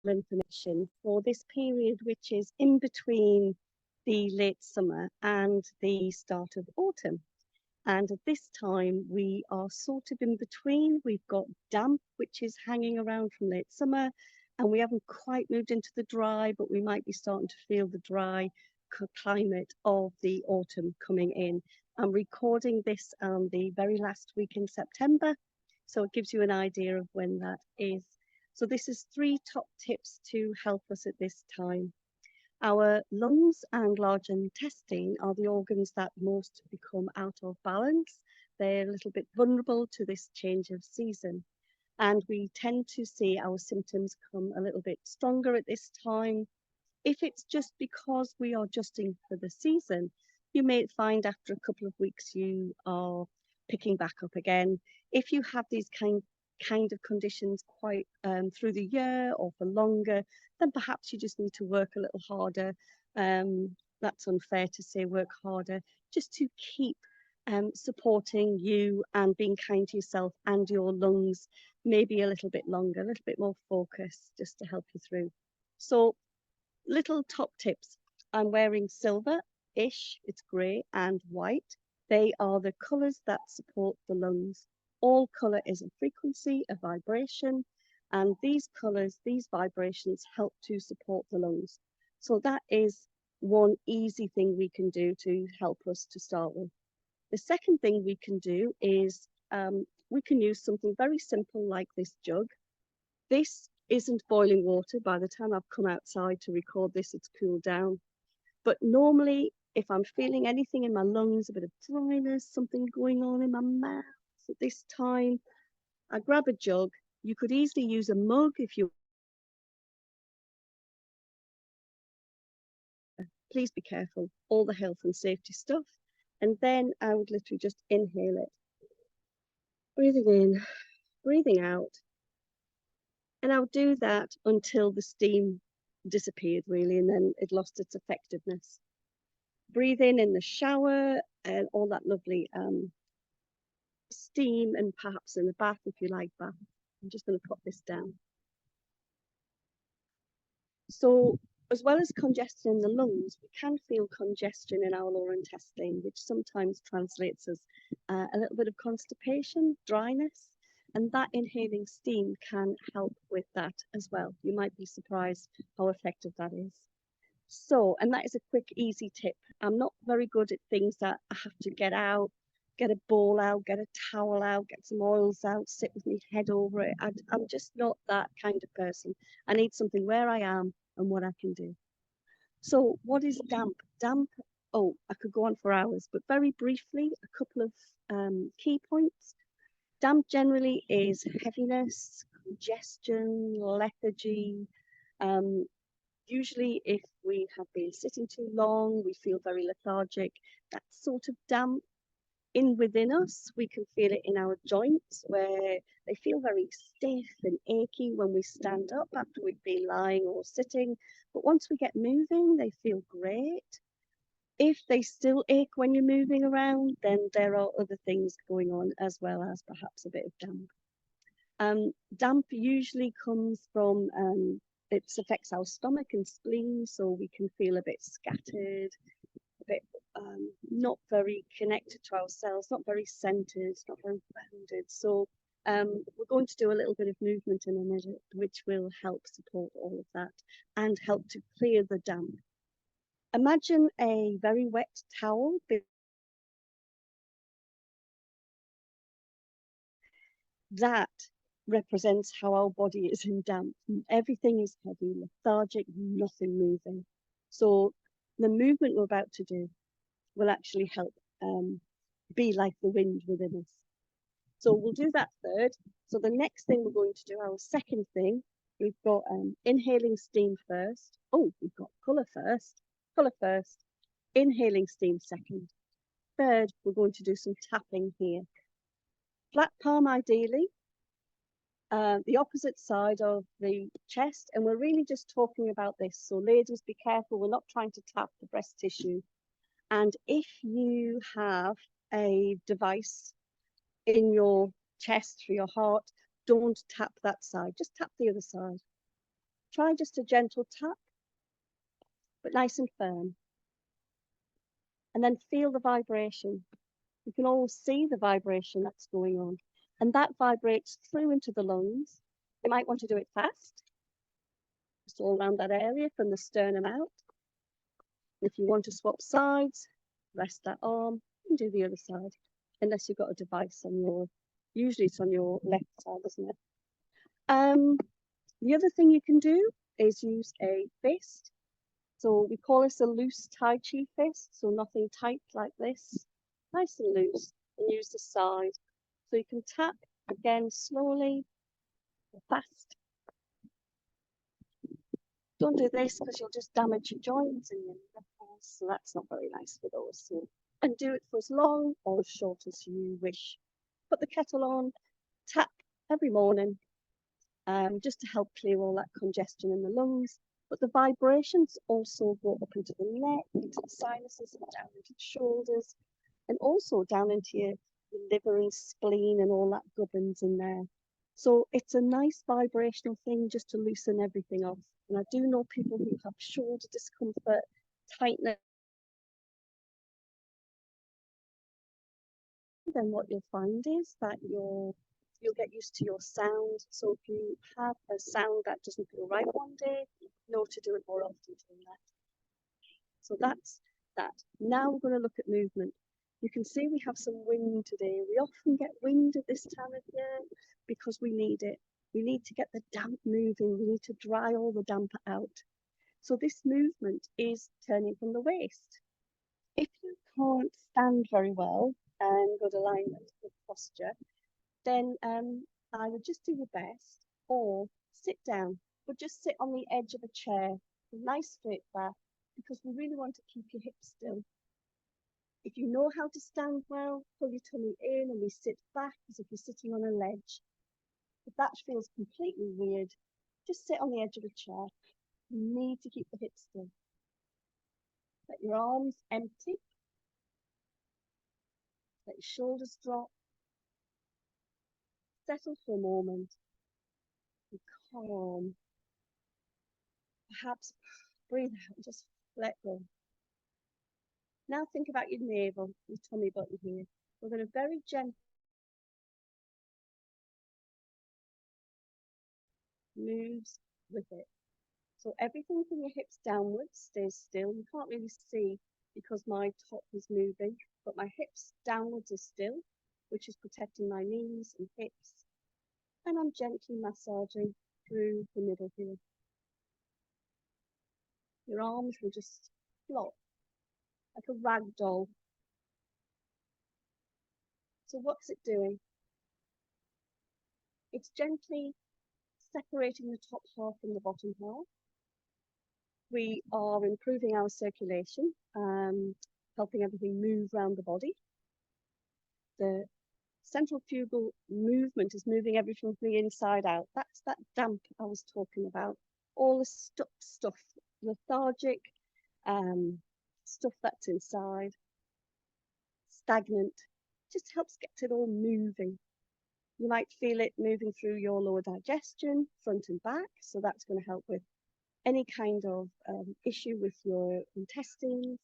information for this period, which is in between the late summer and the start of autumn. And at this time, we are sort of in between. We've got damp, which is hanging around from late summer, and we haven't quite moved into the dry, but we might be starting to feel the dry climate of the autumn coming in. I'm recording this the very last week in September, so it gives you an idea of when that is. So this is 3 top tips to help us at this time. Our lungs and large intestine are the organs that most become out of balance. They're a little bit vulnerable to this change of season. And we tend to see our symptoms come a little bit stronger at this time. If it's just because we are adjusting for the season, you may find after a couple of weeks you are picking back up again. If you have these kind of conditions quite through the year or for longer, then perhaps you just need to work a little harder. That's unfair to say work harder, just to keep supporting you and being kind to yourself and your lungs maybe a little bit longer, a little bit more focus, just to help you through. So little top tips. I'm wearing silver-ish, it's grey, and white. They are the colours that support the lungs. All colour is a frequency, a vibration, and these colours, these vibrations help to support the lungs. So that is one easy thing we can do to help us to start with. The second thing we can do is we can use something very simple like this jug. This isn't boiling water. By the time I've come outside to record this, it's cooled down. But normally, if I'm feeling anything in my lungs, a bit of dryness, something going on in my mouth at this time, I grab a jug. You could easily use a mug if you. Please be careful, all the health and safety stuff. And then I would literally just inhale it. Breathing in, breathing out. And I'll do that until the steam disappeared, really, and then it lost its effectiveness. Breathe in the shower and all that lovely steam, and perhaps in the bath if you like bath. I'm just going to put this down. So as well as congestion in the lungs, we can feel congestion in our lower intestine, which sometimes translates as a little bit of constipation, dryness, and that inhaling steam can help with that as well. You might be surprised how effective that is. So, and that is a quick, easy tip. I'm not very good at things that I have to get out, get a bowl out, get a towel out, get some oils out, sit with my head over it. I'm just not that kind of person. I need something where I am and what I can do. So what is damp? Damp, oh, I could go on for hours, but very briefly, a couple of key points. Damp generally is heaviness, congestion, lethargy. Usually if we have been sitting too long, we feel very lethargic. That sort of damp within us, we can feel it in our joints where they feel very stiff and achy when we stand up after we've been lying or sitting. But once we get moving, they feel great. If they still ache when you're moving around, then there are other things going on as well as perhaps a bit of damp. Damp usually comes from, it affects our stomach and spleen, so we can feel a bit scattered, a bit not very connected to ourselves, not very centered, not very grounded. So we're going to do a little bit of movement in a minute, which will help support all of that and help to clear the damp. Imagine a very wet towel. That represents how our body is in damp. Everything is heavy, lethargic, nothing moving. So the movement we're about to do will actually help be like the wind within us. So we'll do that third. So the next thing we're going to do, our second thing, we've got inhaling steam first. Oh, we've got colour first, inhaling steam second. Third, we're going to do some tapping here. Flat palm ideally, the opposite side of the chest, and we're really just talking about this. So ladies, be careful, we're not trying to tap the breast tissue. And if you have a device in your chest for your heart, don't tap that side, just tap the other side. Try just a gentle tap, but nice and firm. And then feel the vibration. You can always see the vibration that's going on. And that vibrates through into the lungs. You might want to do it fast, just all around that area from the sternum out. If you want to swap sides, rest that arm and do the other side, unless you've got a device on your, usually it's on your left side, isn't it? The other thing you can do is use a fist. So we call this a loose Tai Chi fist, so nothing tight like this, nice and loose, and use the side. So you can tap again slowly, fast. Don't do this because you'll just damage your joints and your knuckles, so that's not very nice for those. So, and do it for as long or as short as you wish. Put the kettle on, tap every morning, just to help clear all that congestion in the lungs. But the vibrations also go up into the neck, into the sinuses, and down into the shoulders, and also down into your liver and spleen and all that gubbins in there. So it's a nice vibrational thing just to loosen everything off. And I do know people who have shoulder discomfort, tightness. Then what you'll find is that you'll get used to your sound. So if you have a sound that doesn't feel right one day, know to do it more often than that. So that's that. Now we're going to look at movement. You can see we have some wind today. We often get wind at this time of year because we need it. We need to get the damp moving. We need to dry all the damp out. So this movement is turning from the waist. If you can't stand very well and good alignment, good posture, then I would just do your best, or sit down, but just sit on the edge of a chair, a nice straight back, because we really want to keep your hips still. If you know how to stand well, pull your tummy in and we sit back as if you're sitting on a ledge. If that feels completely weird, just sit on the edge of a chair. You need to keep the hips still. Let your arms empty. Let your shoulders drop. Settle for a moment. Be calm. Perhaps breathe out and just let go. Now think about your navel, your tummy button here. We're going to very gently move with it. So everything from your hips downwards stays still. You can't really see because my top is moving, but my hips downwards are still, which is protecting my knees and hips. And I'm gently massaging through the middle here. Your arms will just flop like a rag doll. So what's it doing? It's gently separating the top half from the bottom half. We are improving our circulation, helping everything move around the body. The centrifugal movement is moving everything from the inside out. That's that damp I was talking about. All the stuff, lethargic, stuff that's inside, stagnant, just helps get it all moving. You might feel it moving through your lower digestion, front and back, so that's going to help with any kind of issue with your intestines.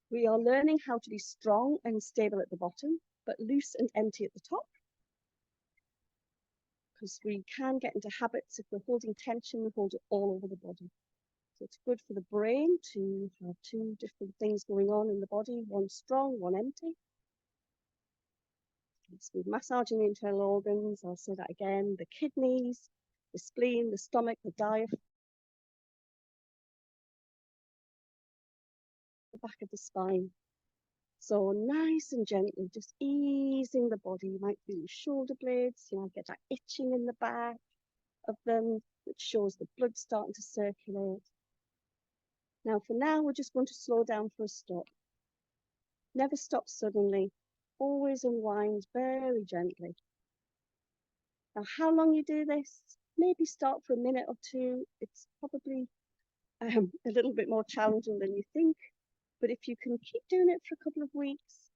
We are learning how to be strong and stable at the bottom, but loose and empty at the top. Because we can get into habits, if we're holding tension, we hold it all over the body. So it's good for the brain to have two different things going on in the body, one strong, one empty. So we're massaging the internal organs, I'll say that again, the kidneys, the spleen, the stomach, the diaphragm, the back of the spine. So nice and gently, just easing the body. You might feel your shoulder blades, you might get that itching in the back of them, which shows the blood starting to circulate. Now for now, we're just going to slow down for a stop. Never stop suddenly, always unwind very gently. Now how long you do this, maybe start for a minute or two. It's probably a little bit more challenging than you think, but if you can keep doing it for a couple of weeks,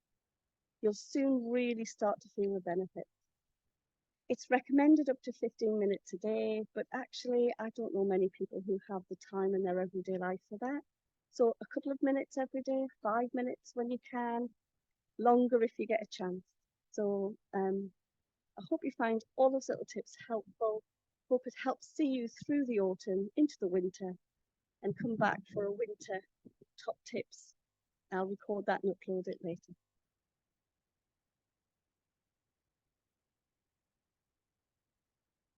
you'll soon really start to feel the benefit. It's recommended up to 15 minutes a day, but actually, I don't know many people who have the time in their everyday life for that. So a couple of minutes every day, 5 minutes when you can, longer if you get a chance. So I hope you find all those little tips helpful. Hope it helps see you through the autumn into the winter and come back for a winter top tips. I'll record that and upload it later.